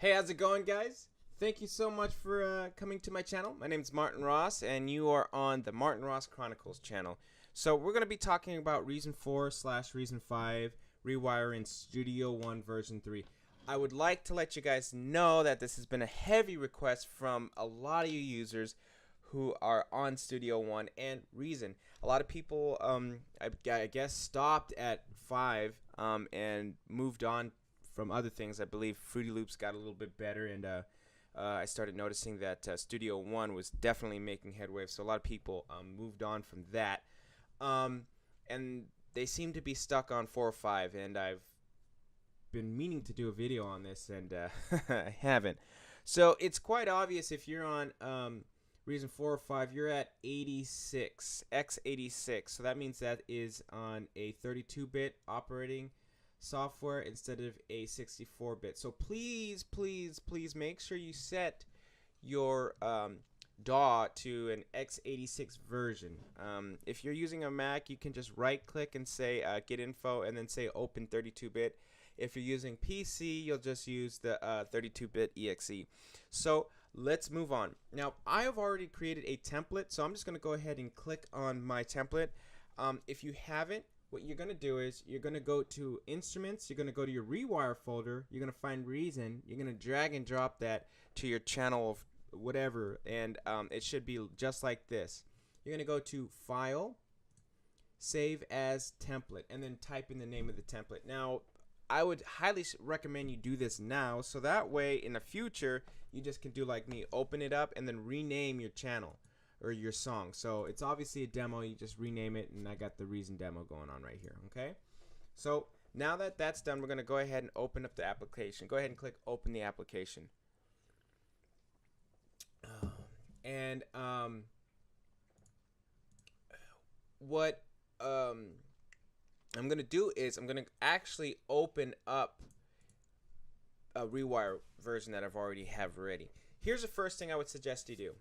Hey, how's it going, guys? Thank you so much for coming to my channel. My name is Martin Ross, and you are on the Martin Ross Chronicles channel. So we're going to be talking about Reason 4/Reason 5, Rewire in Studio One version 3. I would like to let you guys know that this has been a heavy request from a lot of you users who are on Studio One and Reason. A lot of people, I guess, stopped at 5 and moved on from other things. I believe Fruity Loops got a little bit better, and I started noticing that Studio One was definitely making headway. So a lot of people moved on from that, and they seem to be stuck on 4 or 5. And I've been meaning to do a video on this, and I haven't. So it's quite obvious if you're on Reason 4 or 5, you're at 86, x86. So that means that is on a 32-bit operating software instead of a 64-bit. So please make sure you set your DAW to an x86 version. If you're using a Mac, you can just right click and say get info and then say open 32-bit. If you're using PC, you'll just use the 32-bit exe. So let's move on. Now I have already created a template, so I'm just going to go ahead and click on my template. If you haven't, what you're going to do is you're going to go to Instruments, you're going to go to your Rewire folder, you're going to find Reason, you're going to drag and drop that to your channel of whatever, and it should be just like this. You're going to go to File, Save as Template, and then type in the name of the template. Now, I would highly recommend you do this now, so that way in the future you just can do like me, open it up and then rename your channel or your song. So it's obviously a demo, you just rename it, and I got the Reason demo going on right here. Okay, so now that that's done, we're going to go ahead and open up the application. Go ahead and click open the application, and what I'm going to do is I'm going to actually open up a Rewire version that I've already have ready. Here's the first thing I would suggest you do.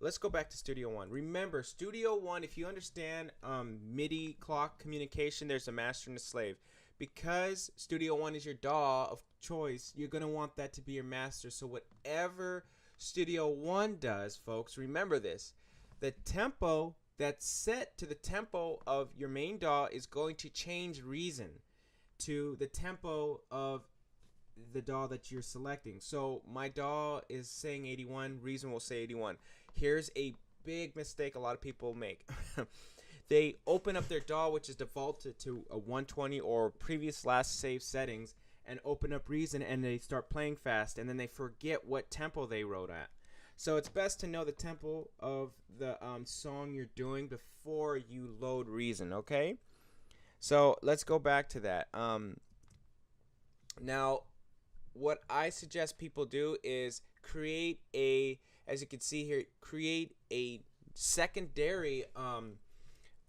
Let's go back to Studio One. Remember, Studio One, if you understand MIDI clock communication, there's a master and a slave. Because Studio One is your DAW of choice, you're going to want that to be your master. So whatever Studio One does, folks, remember this. The tempo that's set to the tempo of your main DAW is going to change Reason to the tempo of the DAW that you're selecting. So my DAW is saying 81, Reason will say 81. Here's a big mistake a lot of people make. They open up their DAW, which is defaulted to a 120 or previous last save settings, and open up Reason, and they start playing fast, and then they forget what tempo they wrote at. So it's best to know the tempo of the song you're doing before you load Reason, okay? So let's go back to that. Now, what I suggest people do is create a, as you can see here, create a secondary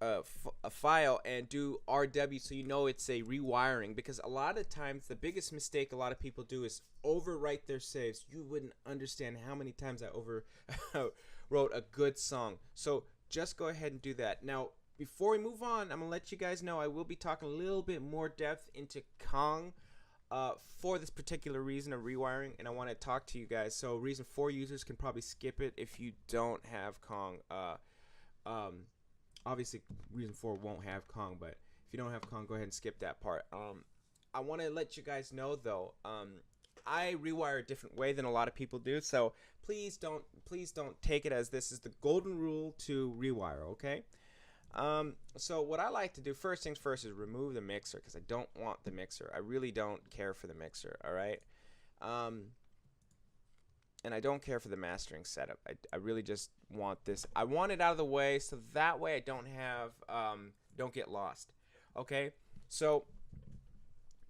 a file and do RW so you know it's a rewiring, because a lot of times the biggest mistake a lot of people do is overwrite their saves. You wouldn't understand how many times I wrote a good song. So just go ahead and do that. Now before we move on, I'm gonna let you guys know I will be talking a little bit more depth into Kong for this particular reason of rewiring, and I want to talk to you guys. So Reason 4 users can probably skip it if you don't have Kong. Obviously Reason 4 won't have Kong, but if you don't have Kong, go ahead and skip that part. I want to let you guys know though, I rewire a different way than a lot of people do, so please don't take it as this is the golden rule to rewire, okay? So what I like to do, first things first, is remove the mixer, because I don't want the mixer. I really don't care for the mixer, all right? And I don't care for the mastering setup. I really just want this. I want it out of the way so that way I don't have don't get lost. Okay? So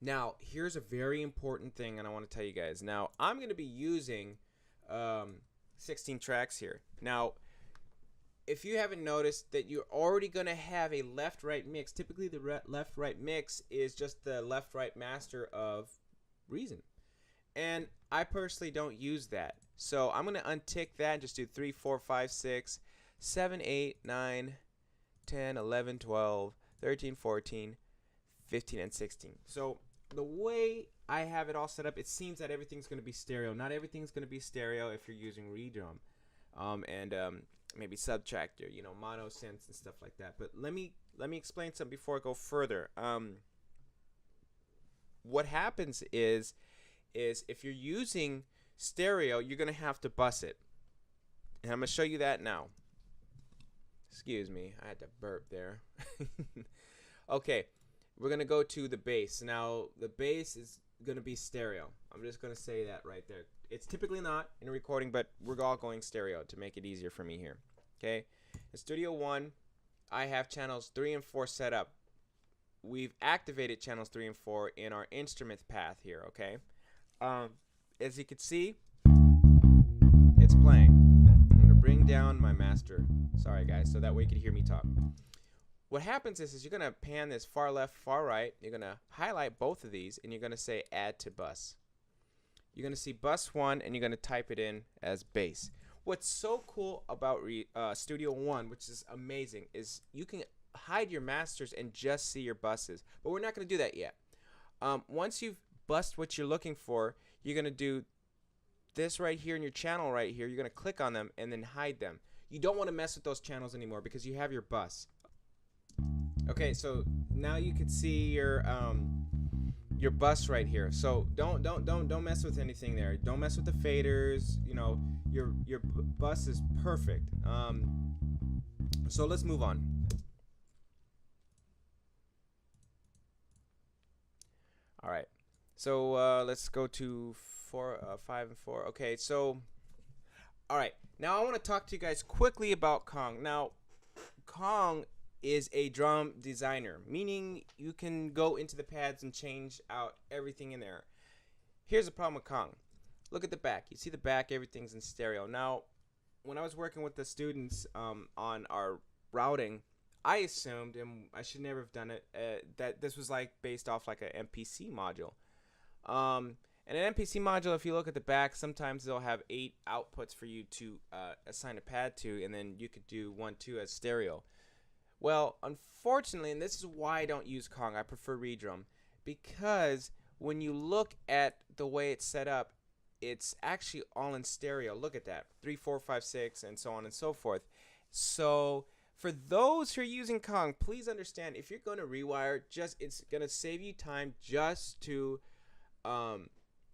now here's a very important thing, and I want to tell you guys. Now I'm going to be using 16 tracks here. Now if you haven't noticed that you're already going to have a left-right mix, typically the left-right mix is just the left-right master of Reason. And I personally don't use that. So I'm going to untick that and just do 3, 4, 5, 6, 7, 8, 9, 10, 11, 12, 13, 14, 15, and 16. So the way I have it all set up, it seems that everything's going to be stereo. Not everything's going to be stereo if you're using redrum, and maybe subtractor, mono synths and stuff like that. But let me explain something before I go further. What happens is if you're using stereo, you're going to have to bus it, and I'm going to show you that now. Excuse me, I had to burp there. Okay, we're going to go to the bass. Now, the bass is going to be stereo. I'm just going to say that right there. It's typically not in a recording, but we're all going stereo to make it easier for me here. Okay, in Studio One, I have channels 3 and 4 set up. We've activated channels 3 and 4 in our instruments path here. Okay, as you can see, it's playing. I'm going to bring down my master. Sorry, guys, so that way you can hear me talk. What happens is you're going to pan this far left, far right. You're going to highlight both of these, and you're going to say add to bus. You're going to see bus 1, and you're going to type it in as bass. What's so cool about Studio One, which is amazing, is you can hide your masters and just see your buses. But we're not going to do that yet. Once you've bussed what you're looking for, you're going to do this right here in your channel right here. You're going to click on them and then hide them. You don't want to mess with those channels anymore because you have your bus. Okay, so now you can see your bus right here. So don't mess with anything there. Don't mess with the faders. Your bus is perfect. So let's move on. All right. So let's go to 5 and 4. Okay, so all right. Now I want to talk to you guys quickly about Kong. Now, Kong is a drum designer, meaning you can go into the pads and change out everything in there. Here's the problem with Kong. Look at the back. You see the back, everything's in stereo. Now, when I was working with the students on our routing, I assumed, and I should never have done it, that this was like based off like an MPC module. And an MPC module, if you look at the back, sometimes they'll have 8 outputs for you to assign a pad to, and then you could do 1, 2 as stereo. Well, unfortunately, and this is why I don't use Kong, I prefer redrum, because when you look at the way it's set up, it's actually all in stereo. Look at that, 3, 4, 5, 6, and so on and so forth. So for those who are using Kong, please understand, if you're going to rewire, it's going to save you time just to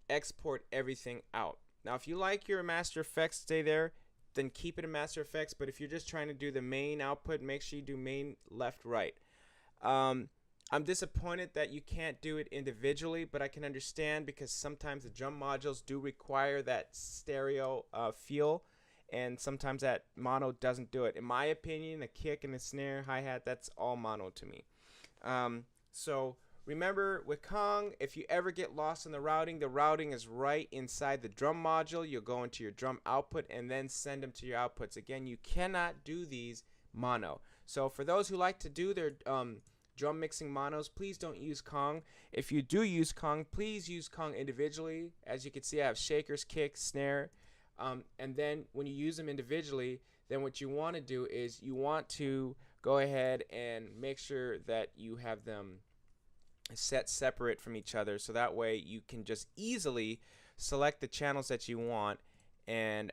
export everything out. Now, if you like your Master Effects stay there, then keep it in Master Effects. But if you're just trying to do the main output, make sure you do main, left, right. I'm disappointed that you can't do it individually, but I can understand because sometimes the drum modules do require that stereo feel, and sometimes that mono doesn't do it. In my opinion, the kick and the snare, hi-hat, that's all mono to me. So remember, with Kong, if you ever get lost in the routing is right inside the drum module. You'll go into your drum output and then send them to your outputs. Again, you cannot do these mono. So for those who like to do their drum mixing monos, please don't use Kong. If you do use Kong, please use Kong individually. As you can see, I have shakers, kick, snare. And then when you use them individually, then what you want to do is you want to go ahead and make sure that you have them set separate from each other, so that way you can just easily select the channels that you want and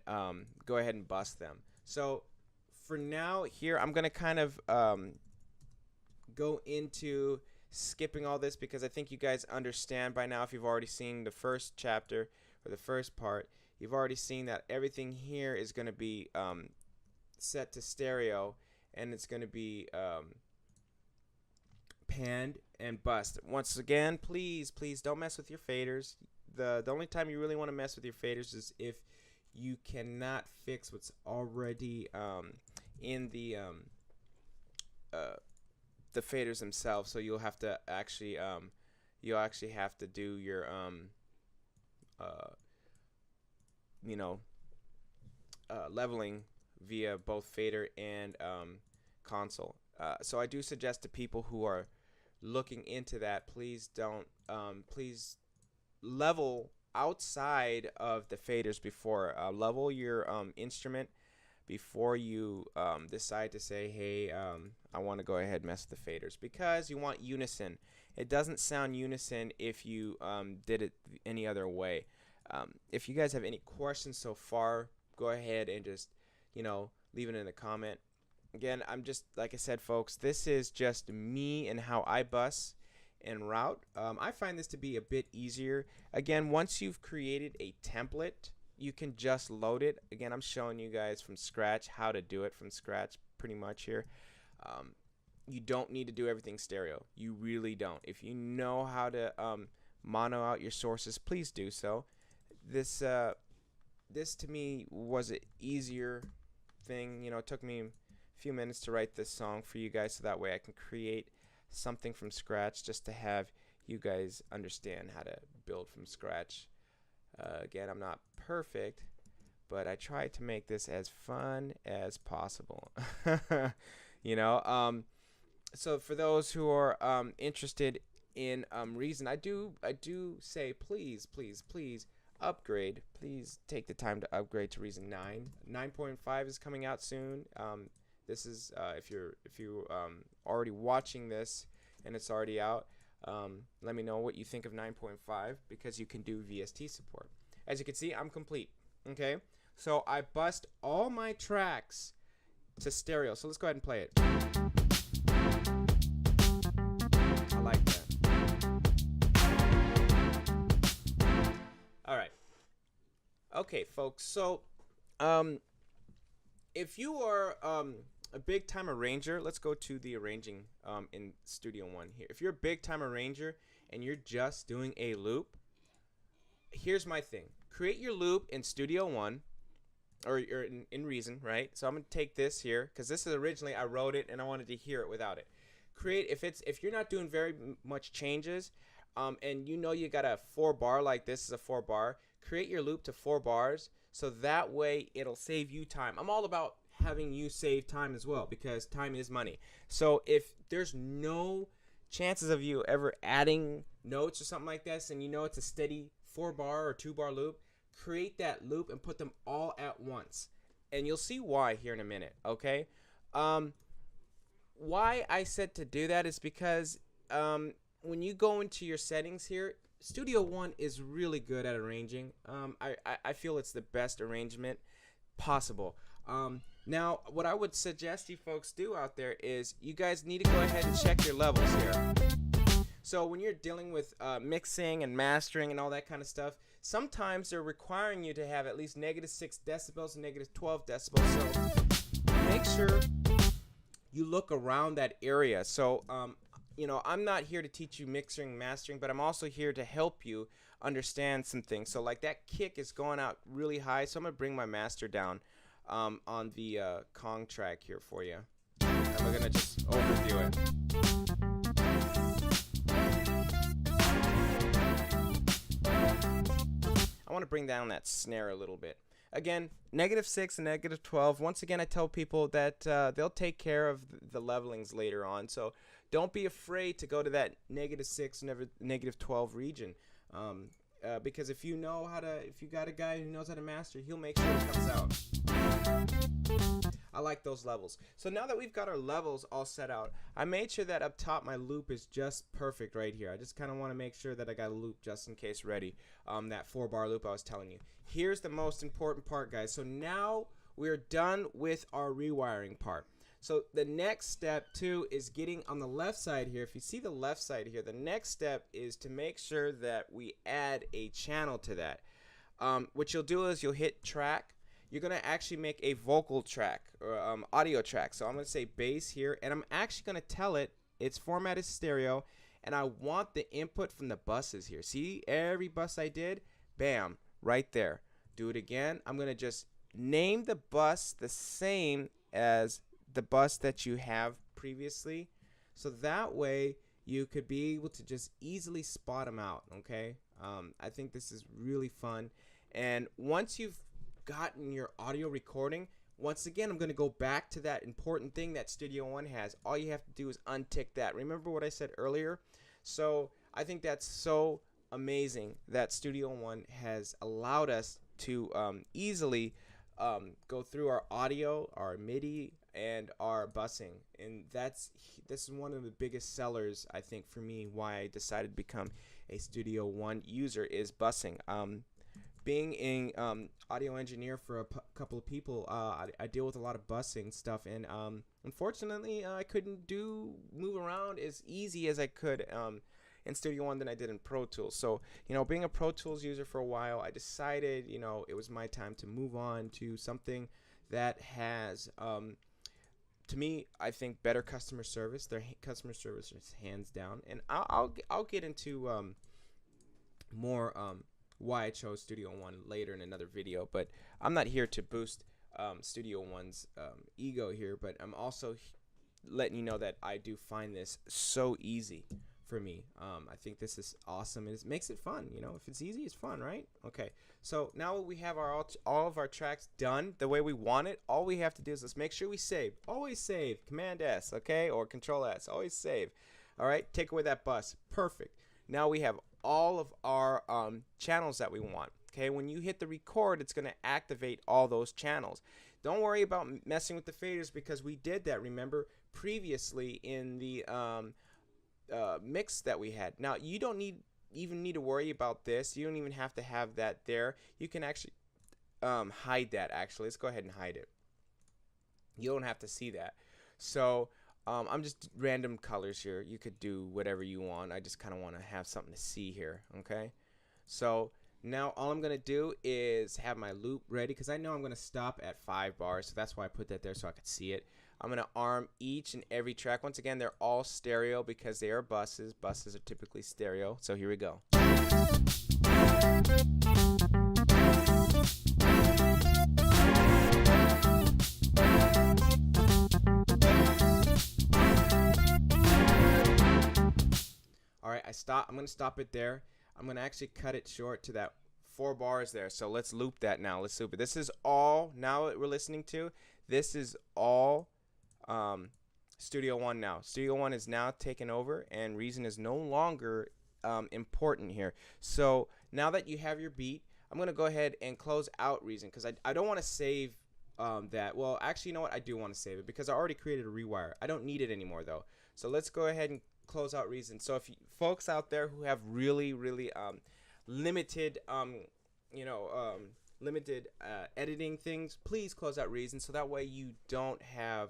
go ahead and bust them. So for now here, I'm going to kind of go into skipping all this because I think you guys understand by now. If you've already seen the first chapter or the first part, you've already seen that everything here is going to be set to stereo, and it's going to be panned and bust. Once again, please don't mess with your faders. The only time you really want to mess with your faders is if you cannot fix what's already in the faders themselves. So you'll have to actually have to do your leveling via both fader and console. So I do suggest to people who are looking into that, please don't please level outside of the faders before. Level your instrument before you decide to say, hey, I want to go ahead and mess with the faders, because you want unison. It doesn't sound unison if you did it any other way. If you guys have any questions so far, go ahead and just, leave it in the comment. Again, I'm just, like I said, folks, this is just me and how I bus and route. I find this to be a bit easier. Again, once you've created a template, you can just load it. Again, I'm showing you guys from scratch how to do it from scratch pretty much here. You don't need to do everything stereo. You really don't. If you know how to mono out your sources, please do so. This to me was an easier thing. It took me a few minutes to write this song for you guys, so that way I can create something from scratch just to have you guys understand how to build from scratch. Again, I'm not perfect, but I tried to make this as fun as possible. So for those who are interested in Reason, I do say please upgrade. Please take the time to upgrade to Reason 9. 9.5 is coming out soon. This is if you already watching this and it's already out. Let me know what you think of 9.5, because you can do VST support. As you can see, I'm complete. Okay, so I bust all my tracks to stereo. So let's go ahead and play it. I like that. All right. Okay, folks. So, if you are a big time arranger, let's go to the arranging in Studio One here. If you're a big time arranger and you're just doing a loop, here's my thing. Create your loop in Studio One, or in Reason, right? So I'm gonna take this here, because this is originally I wrote it and I wanted to hear it without it. If you're not doing very much changes, and you got a 4-bar, like this is a 4-bar, create your loop to 4 bars, so that way it'll save you time. I'm all about having you save time as well, because time is money. So if there's no chances of you ever adding notes or something like this, and it's a steady 4-bar or 2-bar loop, create that loop and put them all at once, and you'll see why here in a minute. Okay, why I said to do that is because when you go into your settings here, Studio One is really good at arranging. I feel it's the best arrangement possible. Now, what I would suggest you folks do out there is you guys need to go ahead and check your levels here. So when you're dealing with mixing and mastering and all that kind of stuff, sometimes they're requiring you to have at least -6 decibels and -12 decibels. So make sure you look around that area. So I'm not here to teach you mixing and mastering, but I'm also here to help you understand some things. So like that kick is going out really high, so I'm gonna bring my master down on the Kong track here for you, and we're gonna just overview it. I want to bring down that snare a little bit. Again, -6 and -12. Once again, I tell people that they'll take care of the levelings later on. So don't be afraid to go to that -6 and -12 region. Because if you got a guy who knows how to master, he'll make sure it comes out. I like those levels. So now that we've got our levels all set out, I made sure that up top my loop is just perfect right here. I just kind of want to make sure that I got a loop just in case ready. That 4-bar loop I was telling you. Here's the most important part, guys. So now we're done with our rewiring part. So the next step too is getting on the left side here. If you see the left side here, the next step is to make sure that we add a channel to that. What you'll do is you'll hit track. You're gonna actually make a vocal track or audio track. So I'm gonna say bass here, and I'm actually gonna tell it it's formatted stereo, and I want the input from the buses here. See every bus I did? Bam, right there. Do it again. I'm gonna just name the bus the same as the bus that you have previously, so that way you could be able to just easily spot them out. Okay, I think this is really fun. And once you've gotten your audio recording, once again I'm going to go back to that important thing that Studio One has. All you have to do is untick that. Remember what I said earlier? So I think that's so amazing that Studio One has allowed us to easily go through our audio, our MIDI, and are busing, and this is one of the biggest sellers, I think, for me, why I decided to become a Studio One user is busing. Being an audio engineer for a couple of people, I deal with a lot of busing stuff, and unfortunately I couldn't move around as easy as I could in Studio One than I did in Pro Tools. So, being a Pro Tools user for a while, I decided, it was my time to move on to something that has, to me, I think, better customer service. Their customer service is hands down, and I'll get into more why I chose Studio One later in another video. But I'm not here to boost Studio One's ego here, but I'm also letting you know that I do find this so easy for me. I think this is awesome, and it makes it fun. If it's easy, it's fun, right? Okay, so now we have all of our tracks done the way we want it. All we have to do is let's make sure we save. Always save. Command S, okay, or Control S. Always save. All right, take away that bus. Perfect. Now we have all of our channels that we want. Okay, when you hit the record, it's going to activate all those channels. Don't worry about messing with the faders, because we did that, remember, previously in the mix that we had. Now you don't even need to worry about this. You don't even have to have that there. You can actually hide that. Actually, let's go ahead and hide it. You don't have to see that. So I'm just random colors here. You could do whatever you want. I just kind of want to have something to see here. Okay, so now all I'm gonna do is have my loop ready, because I know I'm gonna stop at 5 bars, so that's why I put that there, so I could see it. I'm going to arm each and every track. Once again, they're all stereo because they are buses. Buses are typically stereo. So here we go. All right, I'm going to stop it there. I'm going to actually cut it short to that 4 bars there. So let's loop that now. Let's loop it. This is all now that we're listening to. This is all Studio One now. Studio One is now taken over, and Reason is no longer important here. So now that you have your beat, I'm going to go ahead and close out Reason, because I don't want to save that. Well, actually, you know what? I do want to save it, because I already created a rewire. I don't need it anymore, though. So let's go ahead and close out Reason. So if you folks out there who have really limited limited editing things, please close out Reason, so that way you don't have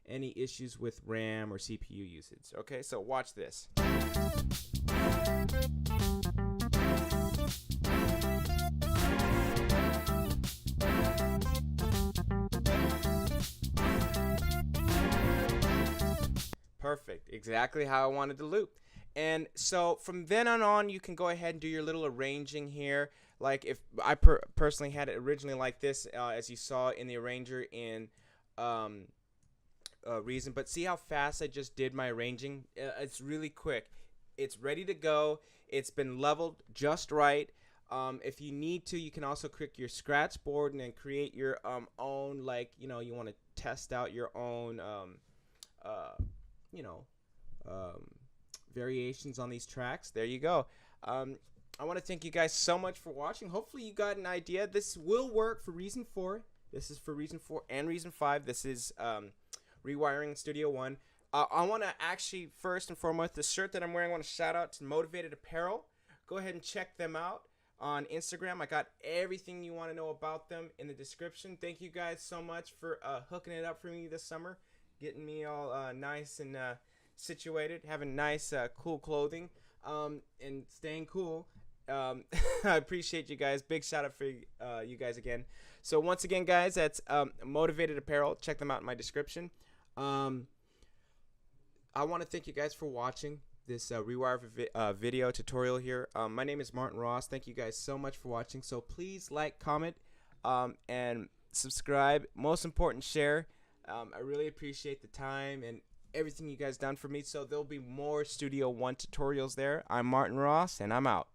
any issues with RAM or CPU usage. Okay, so watch this. Perfect, exactly how I wanted to loop. And so from then on, you can go ahead and do your little arranging here. Like if I personally had it originally like this, as you saw in the arranger in Reason, but see how fast I just did my arranging? It's really quick. It's ready to go. It's been leveled just right. If you need to, you can also click your scratch board and then create your own, like, you want to test out your own variations on these tracks. There you go. I want to thank you guys so much for watching. Hopefully you got an idea. This will work for Reason 4. This is for Reason 4 and Reason 5. This is rewiring Studio One. I want to actually, first and foremost, the shirt that I'm wearing, I want to shout out to Motifaded Apparel. Go ahead and check them out on Instagram. I got everything you want to know about them in the description. Thank you guys so much for hooking it up for me this summer, getting me all nice and situated, having nice, cool clothing, and staying cool. I appreciate you guys. Big shout out for you guys again. So once again, guys, that's Motivated Apparel. Check them out in my description. I want to thank you guys for watching this Rewire video tutorial here. My name is Martin Ross. Thank you guys so much for watching. So please like, comment, and subscribe. Most important, share. I really appreciate the time and everything you guys done for me. So there'll be more Studio One tutorials there. I'm Martin Ross, and I'm out.